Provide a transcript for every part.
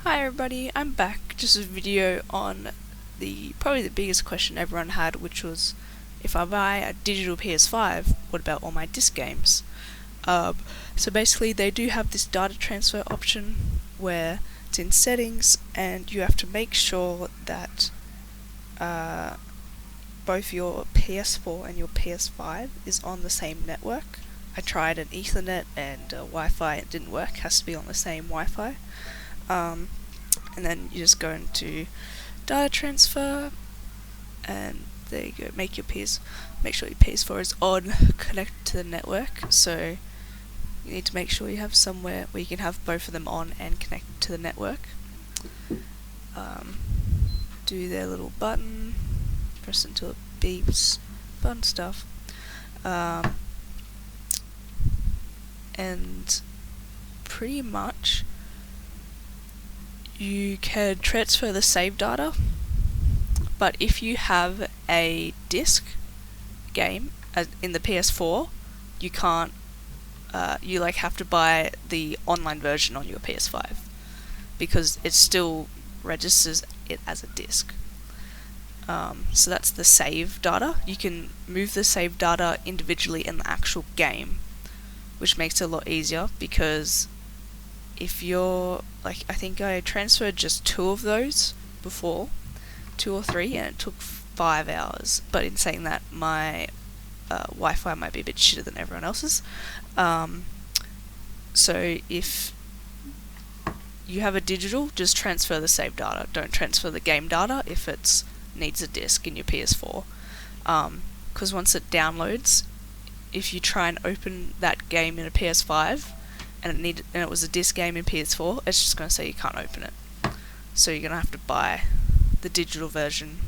Hi everybody, I'm back. Just a video on probably the biggest question everyone had, which was if I buy a digital PS5, what about all my disc games? So basically they do have this data transfer option where it's in settings and you have to make sure that both your PS4 and your PS5 is on the same network. I tried an Ethernet and Wi-Fi, it didn't work, it has to be on the same Wi-Fi. And then you just go into data transfer, and there you go. Make sure your PS4 is on, connected to the network. So you need to make sure you have somewhere where you can have both of them on and connected to the network. Do their little button, press until it beeps, fun stuff. And pretty much you can transfer the save data, but if you have a disc game in the PS4, you can't. You have to buy the online version on your PS5 because it still registers it as a disc. So that's the save data. You can move the save data individually in the actual game, which makes it a lot easier because if you're I think I transferred just 2 of those before, 2 or 3, and it took 5 hours. But in saying that, my Wi-Fi might be a bit shitter than everyone else's. So if you have a digital, just transfer the save data. Don't transfer the game data if it needs a disc in your PS4. Because once it downloads, if you try and open that game in a PS5, and it was a disc game in PS4, it's just going to say you can't open it. So you're going to have to buy the digital version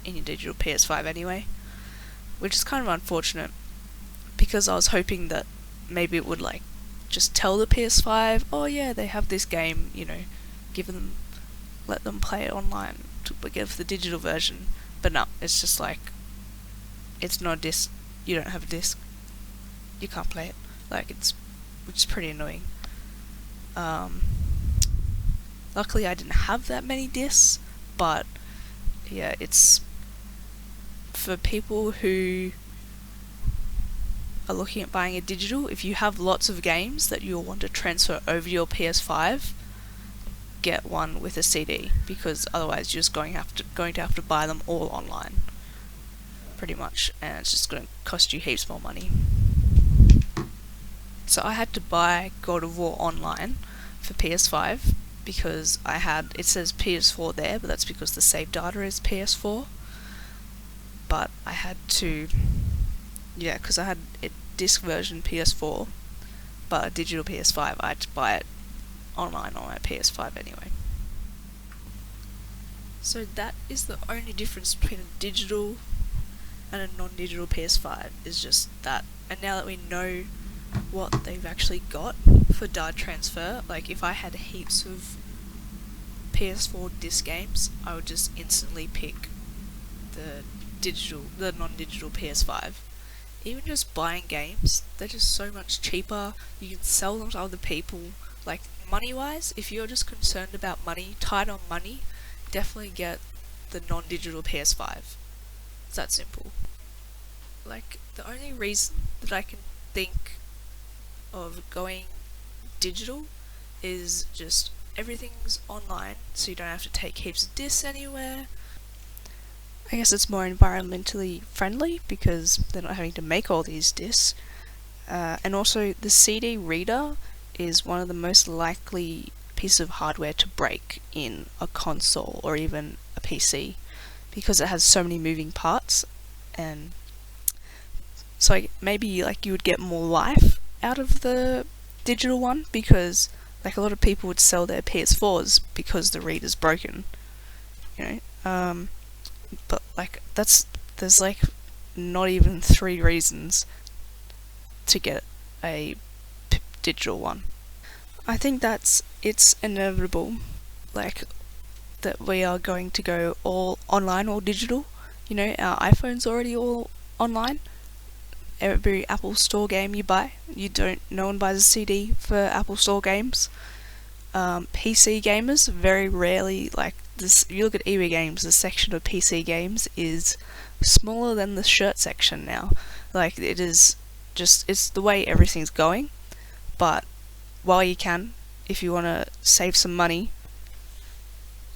in your digital PS5 anyway, which is kind of unfortunate because I was hoping that maybe it would just tell the PS5, oh yeah, they have this game, let them play it online to give the digital version. But no, it's just it's not a disc. You don't have a disc. You can't play it. Which is pretty annoying. Luckily I didn't have that many discs, but yeah, it's for people who are looking at buying a digital. If you have lots of games that you'll want to transfer over your PS5, get one with a CD, because otherwise you're just going to have to buy them all online, pretty much, and it's just going to cost you heaps more money. So I had to buy God of War Online for PS5 because it says PS4 there, but that's because the save data is PS4. But I had to, because I had a disc version PS4, but a digital PS5, I had to buy it online on my PS5 anyway. So that is the only difference between a digital and a non-digital PS5, is just that. And now that we know what they've actually got for data transfer, if I had heaps of PS4 disc games, I would just instantly pick the non-digital PS5. Even just buying games, they're just so much cheaper. You can sell them to other people. Money-wise, if you're just concerned about money, tight on money, definitely get the non-digital PS5. It's that simple. The only reason that I can think of going digital is just everything's online, so you don't have to take heaps of discs anywhere. I guess it's more environmentally friendly because they're not having to make all these discs. And also the CD reader is one of the most likely pieces of hardware to break in a console or even a PC because it has so many moving parts, and so maybe you would get more life out of the digital one, because a lot of people would sell their PS4s because the reader's broken, but there's not even 3 reasons to get a digital one. I think it's inevitable that we are going to go all online or digital. Our iPhone's already all online. Every Apple Store game you buy, no one buys a CD for Apple Store games. PC gamers very rarely, like this. You look at eBay games, the section of PC games is smaller than the shirt section now. Like it is just, it's the way everything's going. But while you can, if you want to save some money,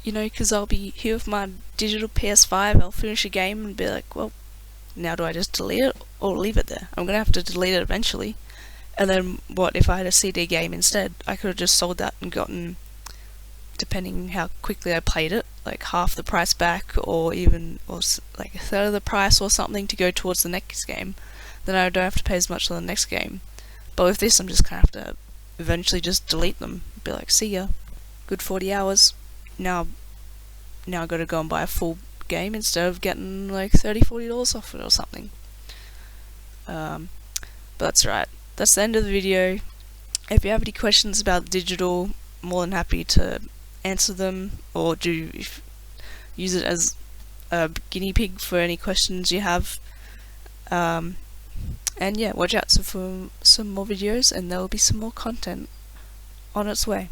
you know, because I'll be here with my digital PS5, I'll finish a game and be like, well, now do I just delete it or leave it there? I'm gonna have to delete it eventually. And then what if I had a CD game instead? I could have just sold that and gotten, depending how quickly I played it, like half the price back, or even like a third of the price or something to go towards the next game. Then I don't have to pay as much on the next game. But with this, I'm just gonna have to eventually just delete them. Be like, see ya. Good 40 hours. Now I gotta go and buy a full game instead of getting like $30-40 off it or something. But that's right. That's the end of the video. If you have any questions about digital, more than happy to answer them, or use it as a guinea pig for any questions you have. And yeah, watch out for some more videos, and there will be some more content on its way.